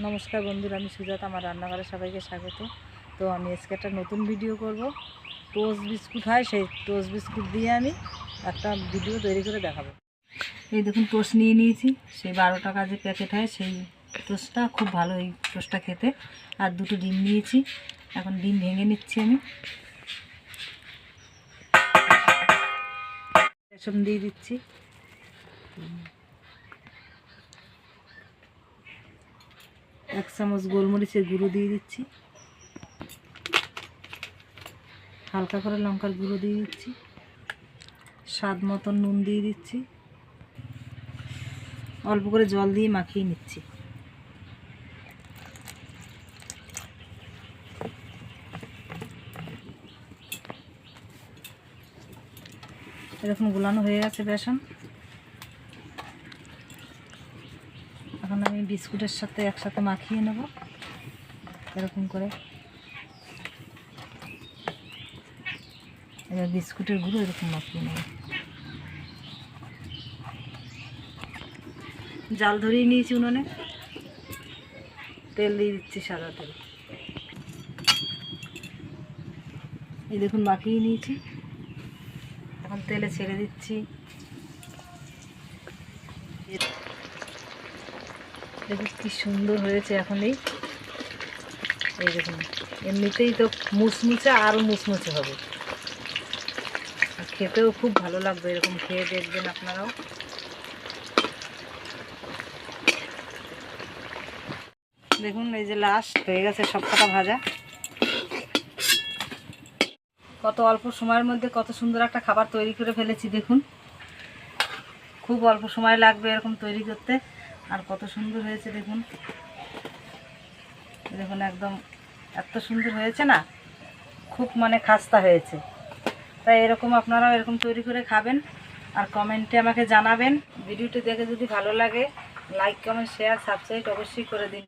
নমস্কার বন্ধুরা, আমি সুজাতা। আমার রান্নাঘরে সবাইকে স্বাগত। তো আমি আজকে একটা নতুন ভিডিও করব। টোস্ট বিস্কুট হয়, সেই টোস্ট বিস্কুট দিয়ে আমি একটা ভিডিও তৈরি করে দেখাবো। এই দেখুন, টোস্ট নিয়ে নিয়েছি। সেই 12 টাকা যে প্যাকেট হয় সেই টোস্টটা খুব ভালো, এই টোস্টটা খেতে। আর দুটো ডিম নিয়েছি, এখন ডিম ভেঙে নিচ্ছি আমি। বেসন দিয়ে দিচ্ছি, এক চামচ গোলমরিচের গুঁড়ো দিয়ে দিচ্ছি, হালকা করে লঙ্কার গুঁড়ো দিয়ে দিচ্ছি, স্বাদ মতন নুন দিয়ে দিচ্ছি, অল্প করে জল দিয়ে মাখিয়ে নিচ্ছি। এরকম গোলানো হয়ে গেছে বেসন। এখন আমি বিস্কুটের সাথে একসাথে মাখিয়ে নেব এরকম করে। এবার বিস্কুটের গুঁড়ো এরকম মাখিয়ে নেব। জাল ধরিয়ে নিয়েছি উনুনে, তেল দিয়ে দিচ্ছি, সাদা তেল। এই দেখুন মাখিয়ে নিয়েছি, এখন তেলে ছেড়ে দিচ্ছি। দেখুন কি সুন্দর হয়েছে। এখন এই দেখুন, এমনিতেই তো মুচমুচে, আরও মুচমুচে হবে, খেতেও খুব ভালো লাগবে। এরকম খেয়ে দেখবেন আপনারাও। দেখুন এই যে লাস্ট হয়ে গেছে সবকটা ভাজা। কত অল্প সময়ের মধ্যে কত সুন্দর একটা খাবার তৈরি করে ফেলেছি। দেখুন, খুব অল্প সময় লাগবে এরকম তৈরি করতে। আর কত সুন্দর হয়েছে দেখুন। দেখুন একদম এত সুন্দর হয়েছে না, খুব খাস্তা হয়েছে। তাই এরকম আপনারাও এরকম তৈরি করে খাবেন আর কমেন্টে আমাকে জানাবেন। ভিডিওটি দেখে যদি ভালো লাগে, লাইক, কমেন্ট, শেয়ার, সাবস্ক্রাইব অবশ্যই করে দিন।